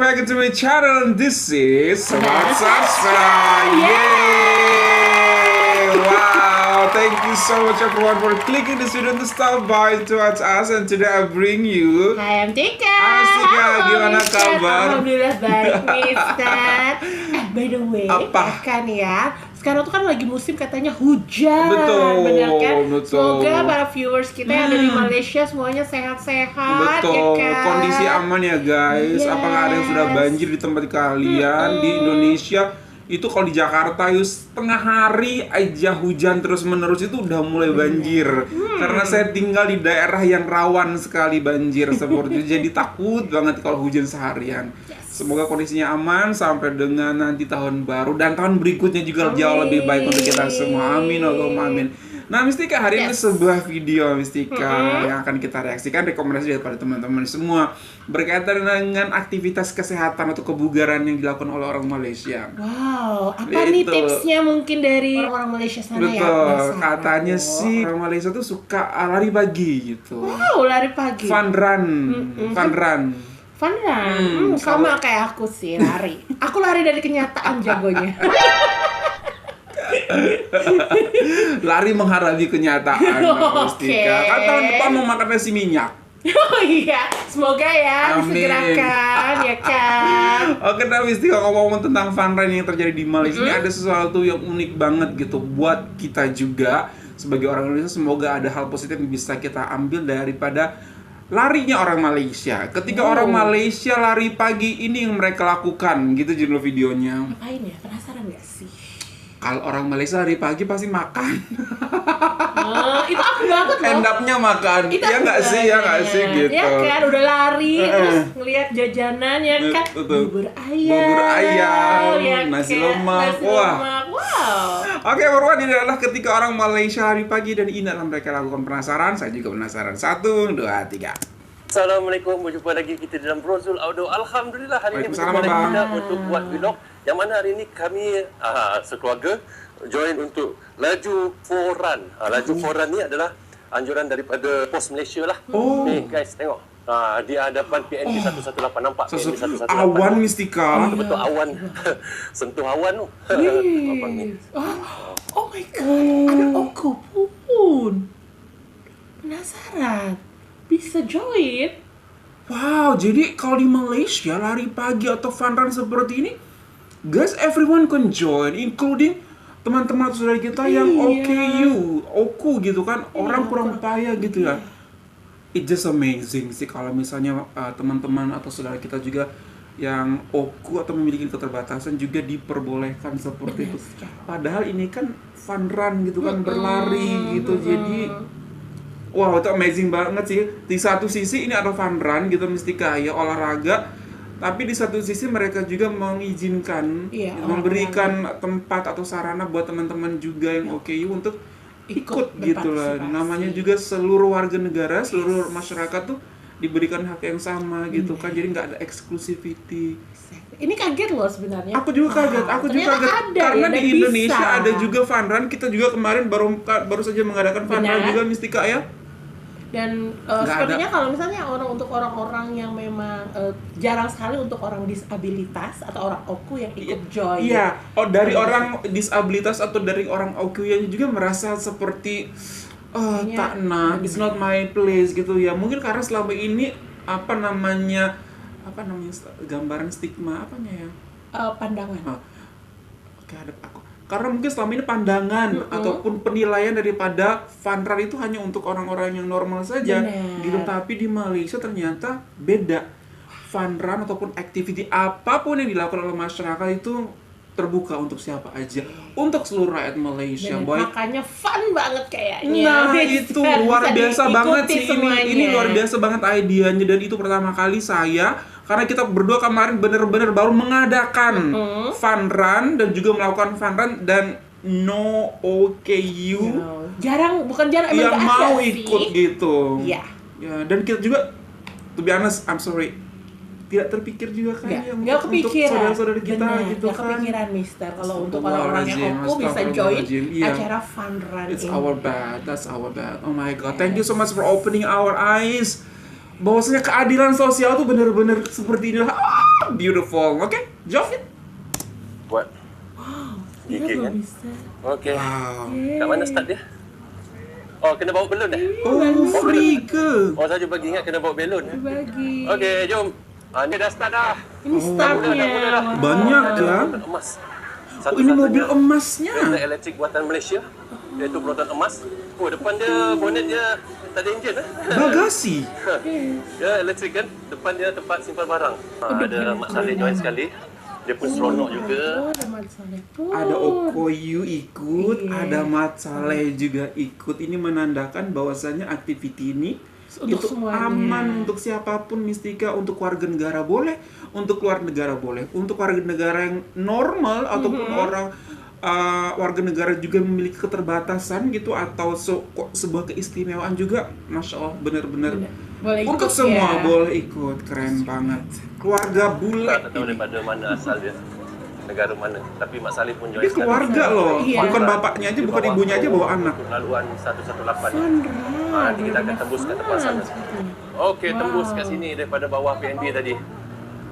back to my channel and this is Smart Subscribe. Yay! Wow, thank you so much everyone for clicking this video to stop by to watch us, and today I bring you. Hai, I'm Tika. Halo Tika, gimana kabar? Alhamdulillah baik, Mister. By the way, Apa? kan ya, sekarang tuh kan lagi musim katanya hujan. Betul, bener kan? betul. Semoga para viewers kita yang ada di Malaysia semuanya sehat-sehat. Betul, ya kan? kondisi aman ya guys. Yes. Apakah ada yang sudah banjir di tempat kalian di Indonesia? Itu kalau di Jakarta yuk setengah hari aja hujan terus menerus itu udah mulai banjir. Karena saya tinggal di daerah yang rawan sekali banjir seperti itu, jadi takut banget kalau hujan seharian. Semoga kondisinya aman sampai dengan nanti tahun baru dan tahun berikutnya juga jauh lebih baik untuk kita semua. Amin, Allahumma amin. Nah, Mistika, hari ini sebuah video Mistika yang akan kita reaksikan, rekomendasi daripada teman-teman semua berkaitan dengan aktivitas kesehatan atau kebugaran yang dilakukan oleh orang Malaysia. Wow, apa nih tipsnya mungkin dari orang Malaysia sana ya? Betul, katanya sih orang Malaysia tuh suka lari pagi gitu. Wow, lari pagi. Fun run, fun run. Fun run, sama kayak aku sih lari. Aku lari dari kenyataan jagonya. Lari menghadapi kenyataan, Mistika. Kan tahun depan mau makan nasi minyak. Oh iya, semoga ya Amin. disegerakan, ya kan. Oke, nah Mistika, ngomong-ngomong tentang fun run yang terjadi di Malaysia ini ada sesuatu yang unik banget gitu buat kita juga sebagai orang Indonesia. Semoga ada hal positif yang bisa kita ambil daripada larinya orang Malaysia. Ketika orang Malaysia lari pagi, ini yang mereka lakukan gitu judul videonya. Ngapain ya? Penasaran gak sih? Kalau orang Malaysia lari pagi pasti makan. Itu aku banget loh. End up-nya makan. Itu Ya aku nggak sih, ya nggak sih gitu. Ya kan, udah lari terus ngelihat jajanan ya kan. Betul. Bubur ayam, ya nasi kan? lemak. Nasi Wah. lemak. Wow. Oke, everyone, ini adalah ketika orang Malaysia lari pagi dan ini adalah mereka lakukan. Penasaran? Saya juga penasaran. 1, 2, 3. Assalamualaikum, berjumpa lagi kita dalam Brozul Audio. Alhamdulillah hari ini berjumpa lagi kita untuk buat vlog. Yang mana hari ini kami sekeluarga join untuk laju for run. Laju for run ni adalah anjuran daripada Pos Malaysia lah. Ni guys, tengok. Di hadapan PNP 118, nampak PNP 118. Awan Mistika. Betul awan. Sentuh awan tu. Abang ni. Oh my god, ada Oku pun. Penasaran? Bisa join? Wow, jadi kalau di Malaysia lari pagi atau fun run seperti ini, guys, everyone can join, including teman-teman atau saudara kita yang OKU gitu kan, orang kurang payah gitu ya. It's just amazing sih kalau misalnya teman-teman atau saudara kita juga yang OKU atau memiliki keterbatasan juga diperbolehkan seperti itu. Padahal ini kan fun run gitu kan, berlari gitu, jadi wow, itu amazing banget sih. Di satu sisi ini ada fun run gitu, Mistika, ya olahraga. Tapi di satu sisi mereka juga mengizinkan, memberikan tempat atau sarana buat teman-teman juga yang OKU untuk ikut gitu lah. Namanya juga seluruh warga negara, seluruh masyarakat tuh diberikan hak yang sama gitu kan. Jadi nggak ada exclusivity. Ini kaget loh sebenarnya. Aku juga kaget, karena di Indonesia ada juga fun run. Kita juga kemarin baru saja mengadakan fun run juga, Mistika ya. Dan sepertinya kalau misalnya untuk orang-orang yang memang jarang sekali untuk orang disabilitas atau orang OKU yang ikut join. Iya, dari orang disabilitas atau dari orang OKU yang juga merasa seperti tak enak, it's not my place gitu ya. Mungkin karena selama ini apa namanya gambaran stigma apanya ya? Pandangan. Oke, ada aku. Karena mungkin selama ini pandangan ataupun penilaian daripada fun run itu hanya untuk orang-orang yang normal saja. Gitu, tapi di Malaysia ternyata beda. Fun run ataupun activity apapun yang dilakukan oleh masyarakat itu terbuka untuk siapa aja, untuk seluruh rakyat Malaysia. Makanya fun banget kayaknya. Nah, itu luar biasa banget sih ini luar biasa banget idenya, dan itu pertama kali karena kita berdua kemarin bener-bener baru mengadakan fun run dan juga melakukan fun run dan no OKU bukan jarang yang mau ikut gitu. Iya. Ya, dan kita juga, to be honest, I'm sorry, tidak terpikir juga kan ya untuk saudara-saudara kita gitu kan. Gak kepikiran, Mister, kalau untuk orang-orang yang OKU bisa join acara fun run. It's our bad, that's our bad. Oh my god, thank you so much for opening our eyes. Bahwasanya keadilan sosial tuh bener-bener seperti ini. beautiful. Oke, Jof. Buat gigi kan. Okey. Wow. Kat mana start dia? Oh, kena bawa belon dah. Oh, free ke? Oh, saya bagi ingat kena bawa belon. Bagi. Okey, jom. Ni dah start dah. Ini startnya. Banyak ya. Emas. Oh, ini mobil emasnya. Kereta elektrik buatan Malaysia. Iaitu berutan emas. Oh, depan dia, bonnet dia tak ada enjin Bagasi. Ya, elektrik kan. Depan dia tempat simpan barang. Ada Mak Saleh join sekali. Dia pun seronok juga. Ada Mat Saleh pun. Ada Okoyu ikut, ada Mat Saleh juga ikut. Ini menandakan bahwasannya aktiviti ini Untuk itu semuanya. aman untuk siapapun, Mistika, untuk warga negara boleh, untuk luar negara boleh, untuk warga negara yang normal ataupun orang warga negara juga memiliki keterbatasan gitu atau sebuah keistimewaan juga, Masya Allah, benar-benar Boleh untuk ikut semua ya. boleh ikut, keren banget. Keluarga bule. Tak tahu daripada mana asal dia. Negara mana. Tapi Mak Saleh pun join Ini keluarga loh, Iya. bukan bapaknya aja, bukan ibunya aja, bawa anak. Laluan 118. Fun Nanti kita akan tembus kat tempat sana. Okey, tembus kat sini daripada bawah PNB tadi.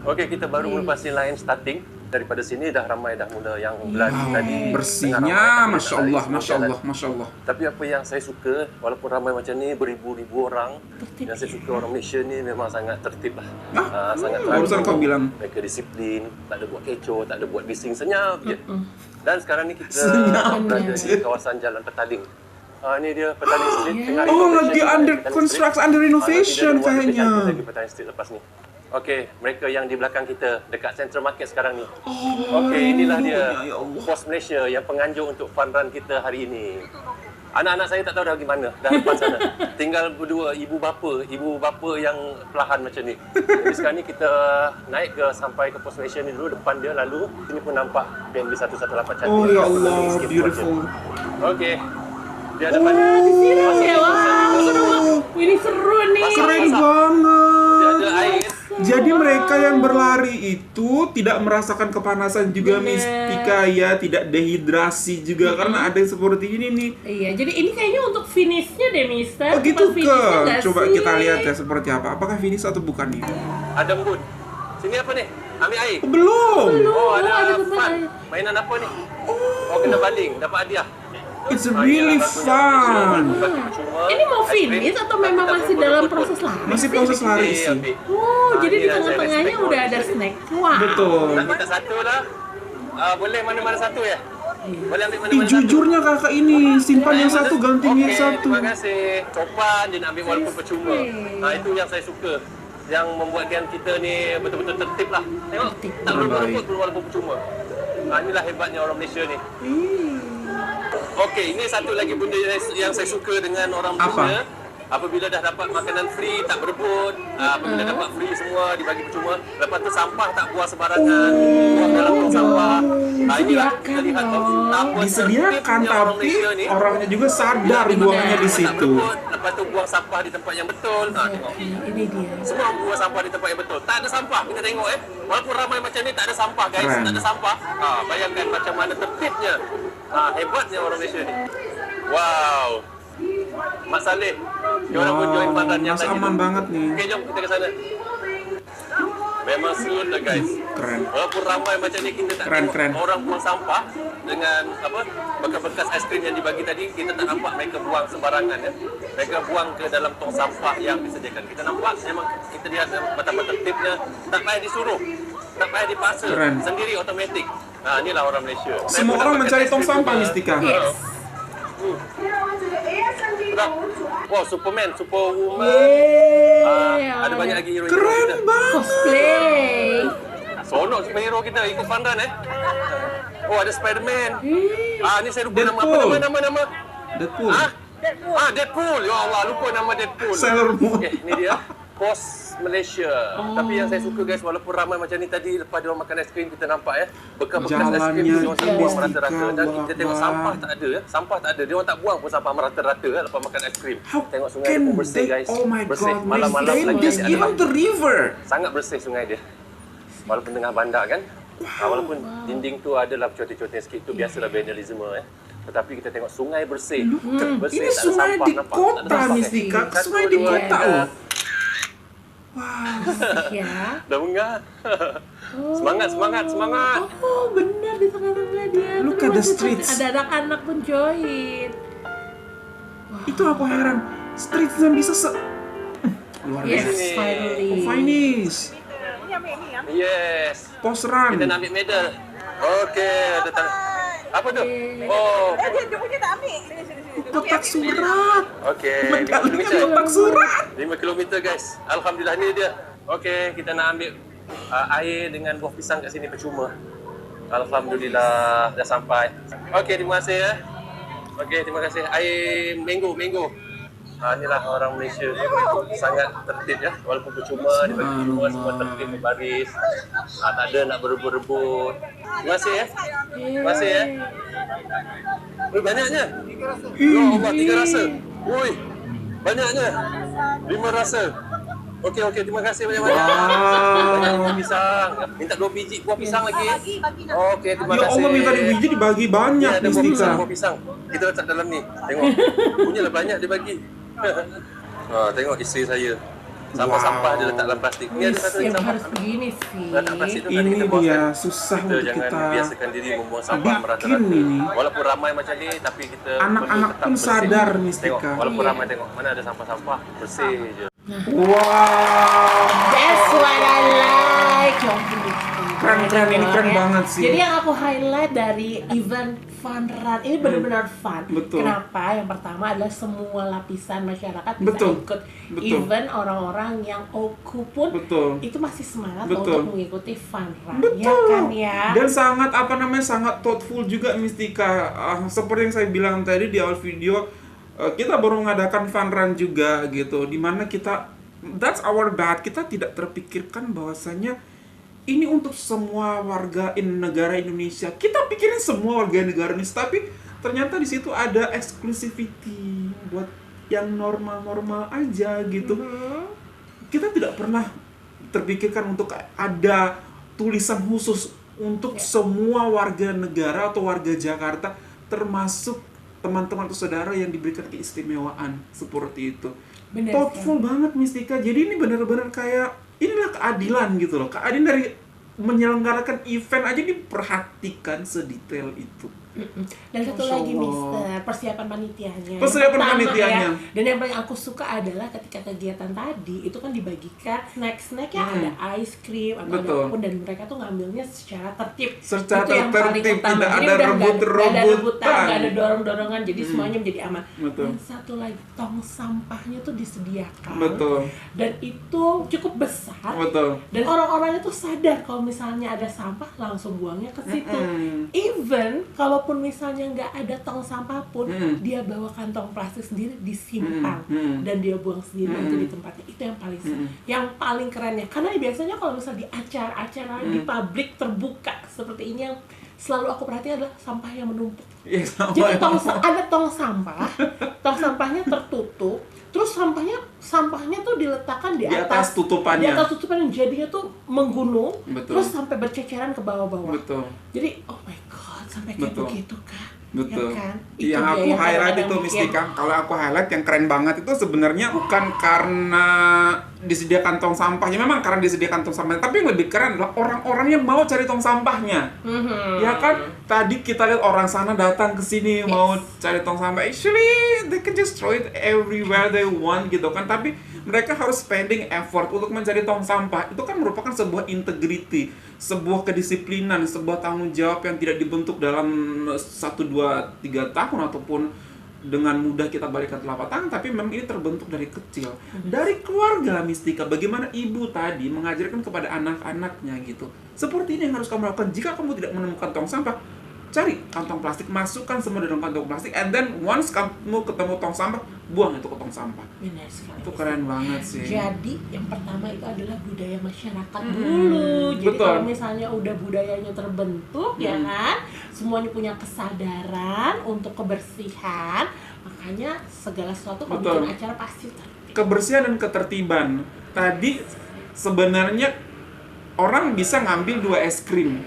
Okey, kita baru melepasi line starting. Daripada sini dah ramai dah mula yang berlari tadi. Bersihnya, Tengah ramai Masya lari Allah, semua Masya jalan. Allah, Masya Allah. Tapi apa yang saya suka, walaupun ramai macam ni, beribu-ribu orang, yang saya suka orang Malaysia ni memang sangat tertib lah. Sangat Barusan kau bilang. mereka disiplin, tak ada buat kecoh, tak ada buat bising, senyap je. Dan sekarang ni kita Senyap berada je. di kawasan Jalan Petaling. Ni dia Petaling Street. Tengah Oh, renovation lagi juga, under Petaling construction, Street. under Nanti renovation dia buat lebih kayaknya. cantik lagi Petaling Street lepas ni. Okey, mereka yang di belakang kita dekat Central Market sekarang ni. Okey, inilah dia ya Allah. Pos Malaysia yang penganjur untuk fun run kita hari ini. Anak-anak saya tak tahu dah pergi mana, dah depan sana. Tinggal berdua ibu bapa yang perlahan macam ni. Jadi sekarang ni kita naik ke sampai ke Pos Malaysia ni dulu, depan dia, lalu sini pun nampak PNB 118 cantik. Oh ya Kita Allah, pergi sikit beautiful. Okey. Dia depan ni. Ya, wow. Ini seru nih. Keren Dia banget. ada air. Jadi mereka yang berlari itu tidak merasakan kepanasan juga, Bener. Mistika ya, tidak dehidrasi juga karena ada yang seperti ini nih. Iya, jadi ini kayaknya untuk finishnya deh, Mister. Oh gitu Bukan finishnya ke? nggak Coba sih? kita lihat ya seperti apa. Apakah finish atau bukan nih? Ada embun. Sini apa ni? Ambil air. Oh, belum. Oh, ada ada tempat fun. air. Mainan apa ni? Oh, kena baling, dapat hadiah. It's really fun. Ini mau finish atau memang masih dalam proses lari? Masih proses lari sih. Oh, jadi di tengah-tengahnya udah ada snack. Wah. Betul. Nak minta satu lah. Boleh mana-mana satu ya? Boleh ambil Ih, mana-mana satu. jujurnya kakak ini simpan yang satu, ganti yang Okey, satu. terima kasih. Copan dia nak ambil walaupun percuma. Itu yang saya suka. Yang membuatkan kita ni betul-betul tertib lah. Tengok, tak berebut walaupun percuma. Inilah hebatnya orang Malaysia ni. Okey, ini satu lagi benda yang saya suka dengan orang Malaysia. Apabila dah dapat makanan free, tak berebut. Apabila dapat free semua, dibagi percuma. Lepas tu sampah tak buang sembarangan. Buang dalam tong sampah. Inilah kita lihat betapa Disediakan, tertibnya orang tapi Malaysia ni. orangnya juga sadar buangnya di Tak situ. berebut, lepas tu buang sampah di tempat yang betul. Tengok. Ini dia. Semua buang sampah di tempat yang betul. Tak ada sampah. Kita tengok walaupun ramai macam ni, tak ada sampah guys. Keren. Tak ada sampah. Bayangkan macam mana tertibnya. Hebatnya orang Malaysia ni. Wow. Mak Saleh, diorang pun join pandan yang Mas tadi aman tu. banget nih. Okey, jom kita ke sana. Memang seru lah guys. Keren. Walaupun ramai macam ni, kita tak Keren, tengok keren. orang buang sampah dengan bekas-bekas aiskrim yang dibagi tadi. Kita tak nampak mereka buang sembarangan ya. Mereka buang ke dalam tong sampah yang disediakan. Kita nampak memang kita lihat betapa tertibnya. Tak payah disuruh, tak payah dipaksa. Keren. Sendiri automatik. Inilah orang Malaysia. Semua orang mencari tong sampah, Mistika. Yes. Wow, Superman, Superwoman. Ada banyak lagi hero-hero Keren kita. banget. Cosplay. Seronok superhero kita ikut fun run Oh, ada Spiderman. Ni saya lupa Deadpool. nama. Deadpool. Deadpool. Ya Allah, lupa nama Deadpool. Sailor Moon. Okey, ini dia. Pos Malaysia. Tapi yang saya suka guys, walaupun ramai macam ni tadi, lepas dia orang makan aiskrim, kita nampak bekas-bekas aiskrim Jalannya dia orang tak buang Mistika, merata-rata. Dan kita tengok Bang. sampah tak ada. Sampah tak ada. Dia orang tak buang pun sampah merata-rata lepas makan aiskrim. How Tengok sungai dia can pun bersih they, guys. oh my Bersih. god, Malam-malam maintain lagi this ada even the river. sangat bersih sungai dia. Walaupun tengah bandar kan. Walaupun dinding tu adalah cotik-cotik sikit, tu biasalah vandalisme Tetapi kita tengok sungai bersih. Bersih, Ini tak ada sungai sampah, di nampak? Tak ada kota, sampah, Mistika. Satu, Sungai di dua, kota tiga. loh. Ya. Dah bengah. Semangat. Oh, benar di tengah-tengah dia. Look at the streets. Ada anak-anak pun join. Itu aku heran. Streetsnya bisa luar Yes, biasa. finally. Finish. Yes. Post run. Kita nak ambil medal. Okey, ada tanda. Apa tu? Oh, Dia punya tak ambil. Sini. Kotak surat. okey. Medalnya kotak surat. 5 kilometer guys. Alhamdulillah ni dia. Okey, kita nak ambil air dengan buah pisang kat sini percuma. Alhamdulillah dah sampai. Okey, terima kasih ya. Okey, terima kasih. Air mango. Inilah orang Malaysia sangat tertib ya, walaupun percuma dia bagi semua tertib berbaris. Tak ada nak berebut-rebut. Terima kasih ya. Terima kasih ya. Banyaknya. Ya Allah, 3 rasa. Ui, banyaknya. 5 rasa. Okey, terima kasih banyak-banyak. Banyak buah pisang. Minta 2 biji buah pisang lagi. Okey, terima Ya kasih. Allah, minta di biji dibagi banyak, Ada buah Mistika. pisang. Kita letak dalam ni. Tengok. Punyalah banyak dia bagi. Tengok isteri saya. Sampah-sampah dia letak dalam plastik. Ni ada satu lagi Yang sampah. harus begini sih. Letak plastik tu tadi Ini kita buang dia, kan. susah Kita untuk jangan kita biasakan diri membuang sampah bikin merata-rata. ini. Walaupun ramai macam ni, tapi kita Anak-anak perlu tetap pun bersih. sadar, Mistika. Tengok, walaupun ramai tengok mana ada sampah-sampah, bersih je. Wow. That's what I like. Keren, ini keren banget sih. Jadi yang aku highlight dari event Fun Run ini benar-benar fun. Betul. Kenapa? Yang pertama adalah semua lapisan masyarakat bisa Betul. ikut. Betul. Even orang-orang yang OKU pun Betul. itu masih semangat Betul. untuk mengikuti Fun Run. Betul. Ya kan ya? Dan sangat sangat thoughtful juga Mistika. Seperti yang saya bilang tadi di awal video, kita baru mengadakan fun run juga gitu, dimana kita, that's our bad, kita tidak terpikirkan bahwasanya ini untuk semua warga negara Indonesia. Kita pikirin semua warga negara Indonesia, tapi ternyata di situ ada exclusivity buat yang normal-normal aja gitu. Kita tidak pernah terpikirkan untuk ada tulisan khusus untuk semua warga negara atau warga Jakarta, termasuk teman-teman atau saudara yang diberikan keistimewaan seperti itu. Benar Thoughtful banget Mistika. Jadi ini benar-benar kayak inilah keadilan gitu loh. Keadilan dari menyelenggarakan event aja diperhatikan sedetail itu. Dan satu Masya lagi Allah. Mister, persiapan panitianya. Persiapan Pertama panitianya. ya, dan yang paling aku suka adalah ketika kegiatan tadi itu kan dibagikan snack-snack yang ada ice cream atau Betul. apapun, dan mereka tuh ngambilnya secara tertib. Secara Itu yang paling tertib, utama. tidak Jadi ada udah nggak ada rebut-rebutan. rebutan, nggak ada dorong-dorongan, jadi semuanya menjadi aman. Betul. Dan satu lagi, tong sampahnya tuh disediakan. Betul. Dan itu cukup besar. Betul. Dan orang-orangnya tuh sadar kalau misalnya ada sampah langsung buangnya ke situ. Even kalaupun misalnya nggak ada tong sampah pun, dia bawa kantong plastik sendiri disimpan dan dia buang sendiri itu di tempatnya. Itu yang paling yang paling kerennya. Karena biasanya kalau misalnya di acara-acara di publik terbuka seperti ini, yang selalu aku perhatikan adalah sampah yang menumpuk. Ya, sama Jadi ya. ada tong sampahnya tertutup, terus sampahnya tuh diletakkan di atas tutupannya. Di atas tutupan, yang jadinya tuh menggunung, Betul. terus sampai berceceran ke bawah-bawah. Betul. Jadi oh my god, sampai kayak Betul. begitu kah? Betul. Ya kan? Yang dia aku yang highlight kadang-kadang itu bikin. Mistika, kalau aku highlight yang keren banget itu sebenarnya bukan karena disediakan tong sampahnya, memang karena disediakan tong sampahnya, tapi yang lebih keren adalah orang-orang yang mau cari tong sampahnya. Ya kan? Tadi kita lihat orang sana datang ke sini mau cari tong sampah. Actually, they can just throw it everywhere they want gitu kan, tapi mereka harus spending effort untuk mencari tong sampah. Itu kan merupakan sebuah integrity, sebuah kedisiplinan, sebuah tanggung jawab yang tidak dibentuk dalam 1, 2, 3 tahun ataupun dengan mudah kita balikan telapak tangan, tapi memang ini terbentuk dari kecil. Dari keluarga Mistika, bagaimana ibu tadi mengajarkan kepada anak-anaknya gitu. Seperti ini yang harus kamu lakukan. Jika kamu tidak menemukan tong sampah, cari kantong plastik, masukkan semua dalam kantong plastik, and then once kamu ketemu tong sampah, buang itu ke tong sampah. Benar sekali. Itu keren banget sih. Jadi yang pertama itu adalah budaya masyarakat dulu. Jadi betul. kalau misalnya udah budayanya terbentuk, ya kan, semuanya punya kesadaran untuk kebersihan, makanya segala sesuatu kalau Betul. bikin acara pasti tertib. Kebersihan dan ketertiban. Tadi sebenarnya orang bisa ngambil 2 es krim.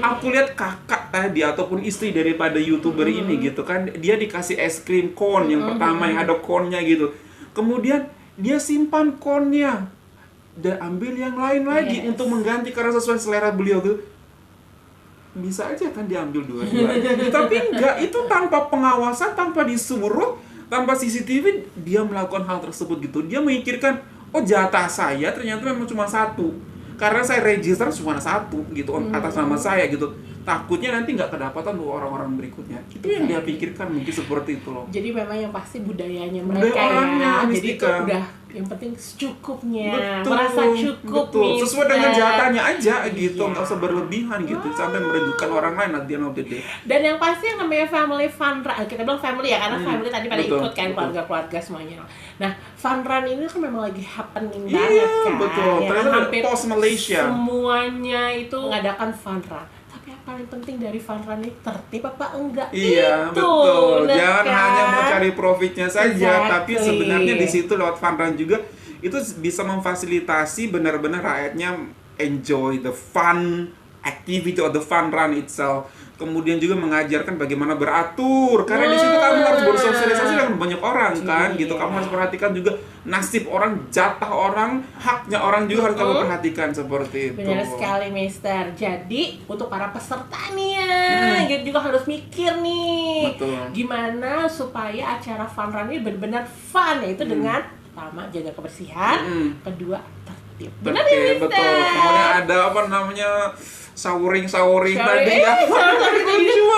Aku lihat kakak tadi ataupun istri daripada YouTuber ini gitu kan, dia dikasih es krim cone yang pertama yang ada cone-nya gitu. Kemudian dia simpan cone-nya dan ambil yang lain lagi untuk mengganti karena sesuai selera beliau tuh. Bisa aja kan diambil dua-dua. Tapi enggak, itu tanpa pengawasan, tanpa disuruh, tanpa CCTV dia melakukan hal tersebut gitu. Dia memikirkan, oh jatah saya ternyata memang cuma satu. Karena saya register cuma satu gitu atas nama saya gitu. Takutnya nanti nggak kedapatan tuh orang-orang berikutnya. Itu yang dia pikirkan mungkin seperti itu loh. Jadi memang yang pasti budayanya mereka ya. Jadi itu udah yang penting secukupnya, merasa cukup. Betul. Sesuai dengan jatahnya aja gitu, nggak usah berlebihan gitu sampai merugikan orang lain at the end of the day. Dan yang pasti yang namanya family fun run, kita bilang family ya karena family tadi pada ikut kan keluarga-keluarga semuanya. Nah, fun run ini kan memang lagi happening banget kan. Betul. Ya, Ternyata hampir pos Malaysia. semuanya itu mengadakan fun run. Tapi yang paling penting dari fun run ini tertib apa enggak? Iya, itu, betul. Jangan kan? hanya mau cari profitnya saja, tapi Exactly. sebenarnya di situ lewat fun run juga itu bisa memfasilitasi benar-benar rakyatnya enjoy the fun activity or the fun run itself. Kemudian juga mengajarkan bagaimana beratur, karena di situ kamu harus bersosialisasi dengan banyak orang kan, gitu. Kamu harus perhatikan juga nasib orang, jatah orang, haknya orang juga harus kamu perhatikan seperti itu. Benar sekali, Mister. Jadi untuk para peserta nih ya, gitu juga harus mikir nih, Betul. gimana supaya acara fun run ini benar-benar fun, yaitu dengan pertama jaga kebersihan, kedua tertib. Benar ya, Mister? Betul. Kemudian ada apa namanya showering tadi ya.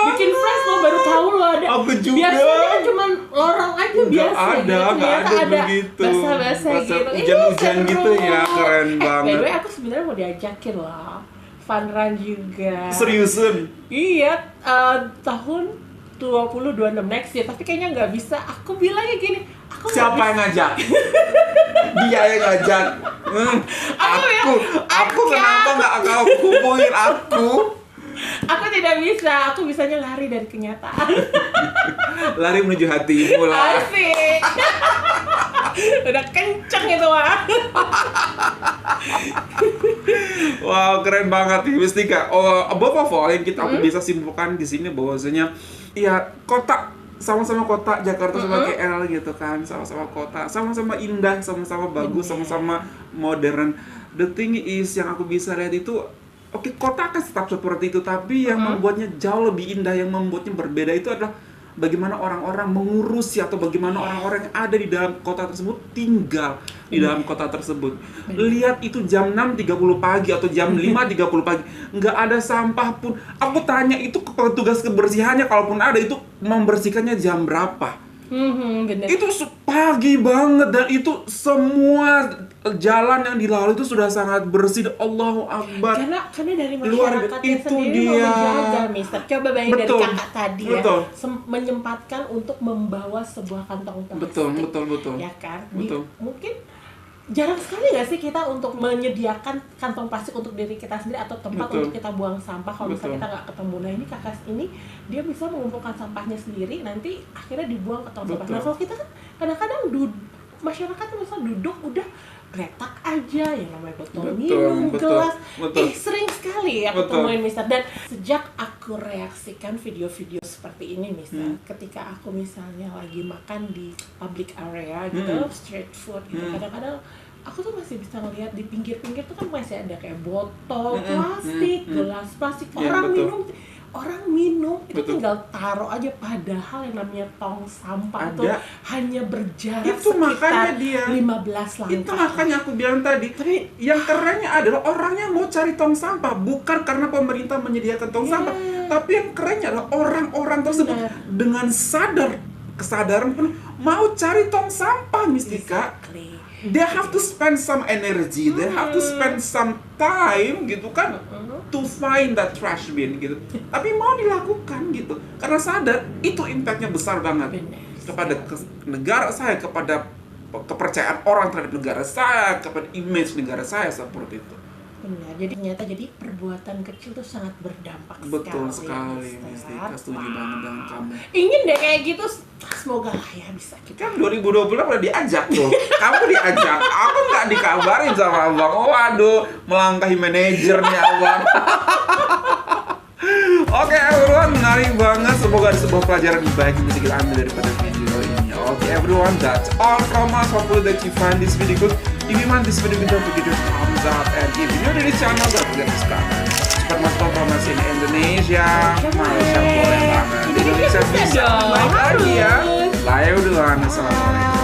Bikin fresh lo baru tahu lo ada. Aku juga. Biasanya kan cuma lorong aja biasa Nggak gitu. ada Ternyata begitu. Basah-basah gitu. Hujan-hujan gitu ya, keren By the banget. way, aku sebenarnya mau diajakin loh. Fun run juga. Seriusan? Iya, tahun 2026 next year. Tapi kayaknya nggak bisa. Aku bilangnya gini. Siapa yang ngajak? Dia yang ngajak. Aku kenapa nggak kau hubungin aku? Aku tidak bisa. Aku bisanya lari dari kenyataan. Lari menuju hatimu lah. Asik. Udah kenceng itu mah. Wow, keren banget nih Mistika. Oh, above all yang aku bisa simpulkan di sini bahwasanya ya kota sama-sama kota Jakarta sama KL gitu kan, sama-sama kota, sama-sama indah, sama-sama bagus, sama-sama modern. The thing is yang aku bisa lihat itu oke, kota akan tetap seperti itu, tapi yang membuatnya jauh lebih indah, yang membuatnya berbeda itu adalah bagaimana orang-orang mengurusi atau bagaimana orang-orang yang ada di dalam kota tersebut tinggal di dalam kota tersebut. Lihat itu jam 6.30 pagi atau jam 5.30 pagi, nggak ada sampah pun. Aku tanya itu ke petugas kebersihannya, kalaupun ada itu membersihkannya jam berapa? Bener. Itu pagi banget dan itu semua jalan yang dilalui itu sudah sangat bersih. Allahu Akbar. Karena dari Luar masyarakatnya itu sendiri dia. mau menjaga, Mister. Coba bayangin dari Betul. kakak tadi Betul. ya, menyempatkan untuk membawa sebuah kantong plastik. Betul. Ya kan? Betul. Mungkin jarang sekali nggak sih kita untuk menyediakan kantong plastik untuk diri kita sendiri atau tempat Betul. untuk kita buang sampah kalau misalnya kita nggak ketemu. Nah ini kakak ini dia bisa mengumpulkan sampahnya sendiri, nanti akhirnya dibuang ke tong sampah. Betul. Nah kalau kita kan kadang-kadang masyarakat misal duduk udah geletak aja yang namanya botol minum, gelas. Sering sekali aku temuin Mister. Dan sejak aku reaksikan video-video seperti ini Mister, ketika aku misalnya lagi makan di public area gitu, street food gitu, kadang-kadang aku tuh masih bisa ngeliat di pinggir-pinggir tuh kan masih ada kayak botol plastik, gelas plastik, orang minum itu tinggal taruh aja, padahal yang namanya tong sampah itu hanya berjarak itu sekitar dia 15 langkah. Itu makanya aku bilang tadi, yang kerennya adalah orangnya mau cari tong sampah bukan karena pemerintah menyediakan tong sampah, tapi yang kerennya adalah orang-orang tersebut dengan kesadaran penuh mau cari tong sampah, Mistika. They have to spend some energy, they have to spend some time gitu kan, to find that trash bin gitu. Tapi mau dilakukan gitu, karena sadar itu impactnya besar banget kepada negara saya, kepada kepercayaan orang terhadap negara saya, kepada image negara saya seperti itu. Benar, jadi ternyata perbuatan kecil itu sangat berdampak. Betul sekali, Mistika, setuju banget dengan kamu. Ingin deh kayak gitu, semoga lah ya bisa kita. Kan 2020 udah diajak tuh, kamu diajak, aku nggak dikabarin sama abang. Waduh, melangkahi manajernya abang. Oke, everyone, menarik banget. Semoga ada sebuah pelajaran baik yang bisa kita ambil daripada video ini. Oke, everyone, that's all from us. Hopefully that you find this video good. If you want this video, don't forget to thumbs up. And if you're new to this channel, don't forget to subscribe. Support Mas Promosi in Indonesia, Malaysia boleh banget. Indonesia bisa naik lagi ya. Live duluan, assalamualaikum.